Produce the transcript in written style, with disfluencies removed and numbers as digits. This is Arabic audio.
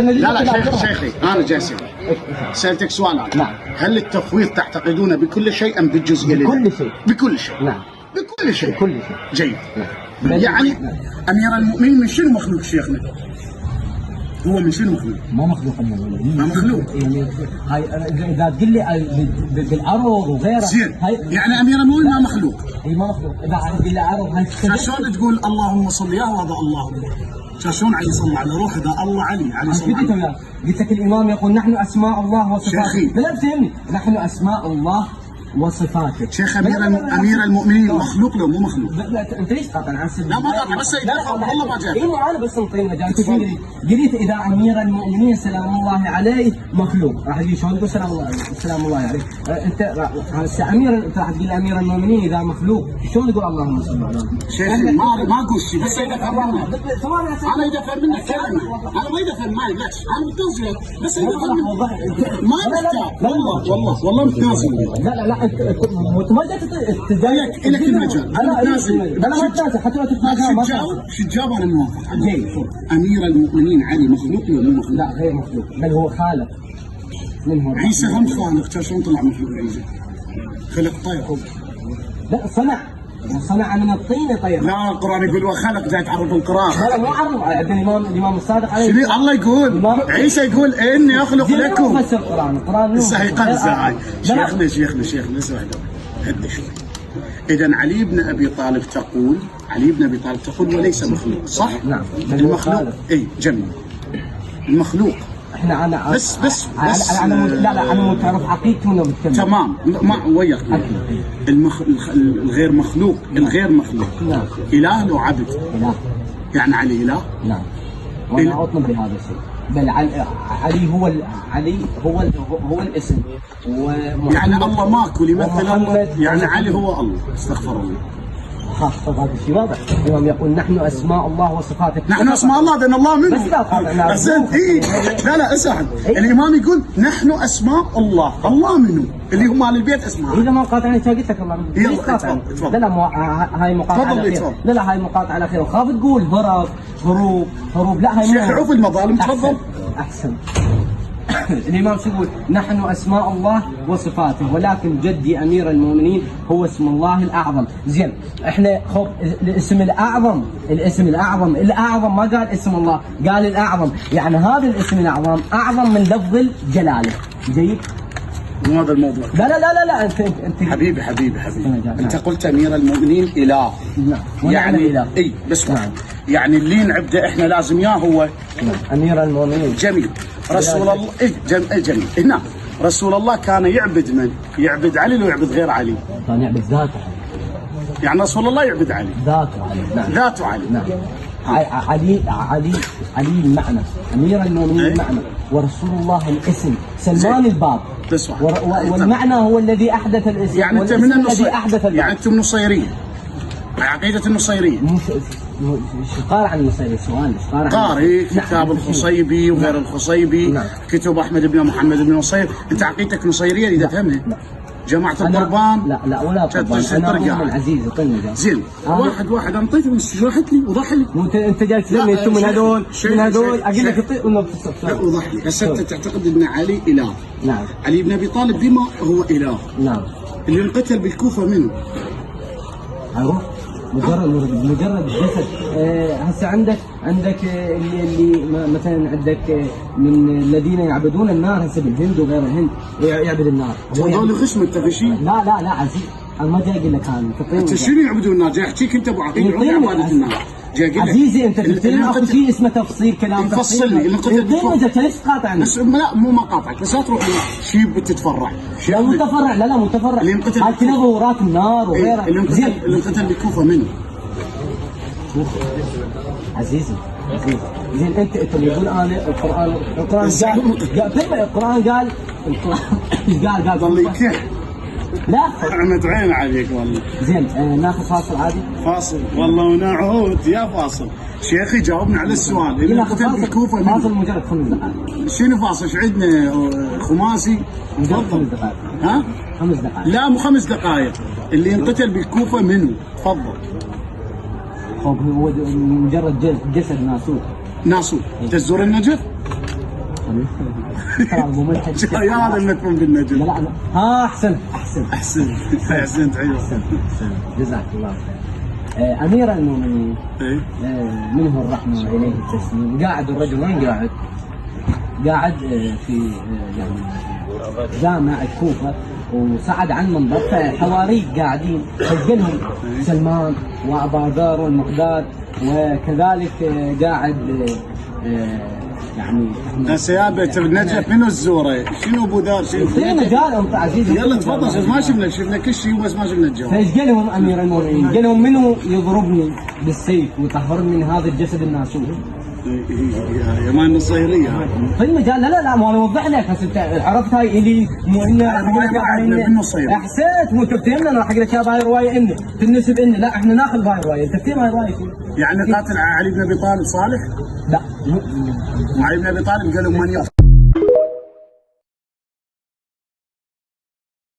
لا لا شيخي انا جاسم سالتك سؤال أنا. نعم. هل التفويض تعتقدون بكل شيء ام بالجزئيه؟ بكل شيء. بكل شيء. نعم. بكل شيء. بكل شيء. جيد. نعم. يعني امير المؤمنين من شنو مخلوق شيخنا؟ هو من شنو مخلوق؟ ما مخلوق امير المؤمنين. ما مخلوق. يعني هاي اذا تقول لي بالعرض وغيره زين. يعني امير المؤمنين ما مخلوق. اي ما مخلوق. اذا تقول لي عرض هاي شلون تقول اللهم صل يا هذا الله؟ شلون علي صلى على روح اذا الله علي صلى على قلت لك الامام يقول نحن اسماء الله وصفاته. شيخي. لا تفهمني، نحن اسماء الله وصفاته. شيخ امير المؤمنين مخلوق لو مو مخلوق؟ لا انت ليش قاطع عن لا ما قاطع بس والله ما جاي. اي انا بس نطي مجال. قلت اذا امير المؤمنين سلام الله عليه مخلوق، راح يجي شلون تقول سلام الله عليه؟ انت امير، انت راح تقول امير المؤمنين اذا مخلوق، شلون تقول اللهم صل على شيخي ما اقول شيء بس يدفع منك. انا يدفع منك كلمه، انا ما يدفع معي بالعكس، انا متنازل بس يدفع منك. ما محتاج والله متنازل. لا انت ما جيت تتضايق لك المجال. انا ما اتنازل حتى لو تتنازل. شو تجاوب انا موافق. جيد. امير المؤمنين علي مخلوق ولا مو مخلوق؟ لا غير مخلوق، بل هو خالق. من هو؟ عيسى هم خالق، شلون طلع مخلوق عيسى؟ خلق طير. لا صنع من الطين طير. لا القران يقول وخلق، جاي تعرف القران. لا مو عرض. عندنا الامام الصادق عليه الله يقول عيسى يقول اني اخلق لكم. بس القران هسه هي قفزه هاي. شيخنا اسمع هدى شوي. اذا علي بن ابي طالب تقول وليس مخلوق، صح؟ نعم. المخلوق اي جميل. المخلوق احنا بس انا متعرف عقيدتي منه بالتمام. تمام ما وياك. الغير مخلوق. نعم. اله لو عبد. اله. يعني علي اله؟ نعم. وانا اطلب بهذا الشيء. بل علي هو الاسم. يعني الله ماكو يمثل الله، يعني علي هو الله. استغفر الله. هذا الشيء واضح. الإمام يقول نحن اسماء الله وصفاته. نحن اسماء الله لان الله منه. بس انت لا اسعد. الامام يقول نحن اسماء الله منه، اللي هم اهل البيت اسماء. اذا ما قاطعني انت قلت لك الله منه. ليش قاطعني؟ لا هاي مقاطعه على خير. لا هاي مقاطعه على خير، وخاف تقول هروب. لا هاي شيخ عوف المظالم. تفضل. احسن. الإمام شو يقول؟ نحن أسماء الله وصفاته، ولكن جدي أمير المؤمنين هو اسم الله الأعظم. زين، إحنا خب الاسم الأعظم ما قال اسم الله، قال الأعظم، يعني هذا الاسم الأعظم أعظم من لفظ الجلالة. جيد؟ مو هذا الموضوع. لا أنت حبيبي أنت قلت أمير المؤمنين إله. نعم. يعني إله. إي بس نعم. يعني اللي نعبده إحنا لازم إياه هو أمير المؤمنين. جميل. رسول الله جميل. هنا رسول الله كان يعبد من؟ يعبد علي لو يعبد غير علي؟ كان يعبد ذاته. يعني رسول الله يعبد علي. ذاته علي. نعم. ذاته علي. نعم. علي المعنى، أمير المؤمنين المعنى، ورسول الله الاسم، سلمان الباب. والمعنى هو الذي أحدث الاسم. يعني أنت من النصيرية. يعني أنتم نصيرية. عقيدة النصيرية. قال عن النصيري سؤال. قاري كتاب الخصيبي وغير الخصيبي. نعم. كتب أحمد بن محمد بن نصير. أنت عقيدتك نصيرية إذا تفهمها. جماعة القربان. لا ولا قربان. أنا العزيز يطلني. زين. واحد أنطيته بس شرحت لي وضح لي. أنت جاي تسألني أنتم من هذول أقول لك اعطي ولا لا وضح لي. هسه أنت تعتقد أن علي إله. نعم. علي بن أبي طالب بما هو إله. نعم. اللي انقتل بالكوفة منه. أيوه. مجرد جسد. هسه عندك اللي مثلا عندك من الذين يعبدون النار هسه بالهند وغير الهند يعبد النار. هذول غش انت في شيء؟ لا عزيز، انا ما جاي اقول لك هذا. انت شنو يعبدون النار؟ جاي احكيك انت ابو عقيده عباده النار. جاي اقول لك عزيزي انت تفترض اكو شيء اسمه تفصيل كلام. فصل لي اللي انت ليش تقاطعني؟ بس لا مو ما قاطعك، بس لا تروح شيء بتتفرع. لا متفرع. لا متفرع. هاي كلها ظهورات النار وغيرها. اللي انقتل بالكوفه منه. عزيزي زين انت اللي يقول انا القران قال ضل يكح. لا عمد عين عليك والله. زين ناخذ فاصل عادي. فاصل والله ونعود يا فاصل. شيخي جاوبنا على السؤال. اللي انقتل بالكوفه منه. فاصل مجرد 5 دقائق. شنو فاصل؟ ايش عندنا خماسي؟ مجرد 5 دقائق. ها؟ 5 دقائق. لا مو 5 دقائق. اللي انقتل بالكوفه منه. تفضل. هو مجرد جسد ناسوت. تزور النجف؟ ترى ممثل يا هذا المكفون بالنجم. لا لا احسن احسنت ايوه. جزاك الله خير. امير المؤمنين منه الرحمه واليه التسليم. قاعد الرجل وين قاعد؟ قاعد في يعني جامع الكوفه، وصعد عن منبر، فحواريك قاعدين سجلهم سلمان وابا ذر والمقداد، وكذلك قاعد يعني سيابة النجف منو الزوره؟ شنو ابو ذر؟ شنو؟ في مجال انت عزيزي. يلا تفضل. ما شفنا كل شيء بس ما شفنا الجو. فايش قال لهم امير المؤمنين؟ قال لهم منو يضربني بالسيف ويطهرني من هذا الجسد الناسوس؟ يا مان النصيريه هاي. في المجال. لا ما انا اوضح لك، بس انت عرفت هاي الي مو انه احسنت. مو انت فهمنا. انا راح اقول لك هاي روايه اني تنسب اني. لا احنا ناخذ هاي الروايه. انت فهم هاي الروايه يعني قاتل علي بن ابي طالب صالح؟ لا علي بن ابي طالب قالوا من يقتل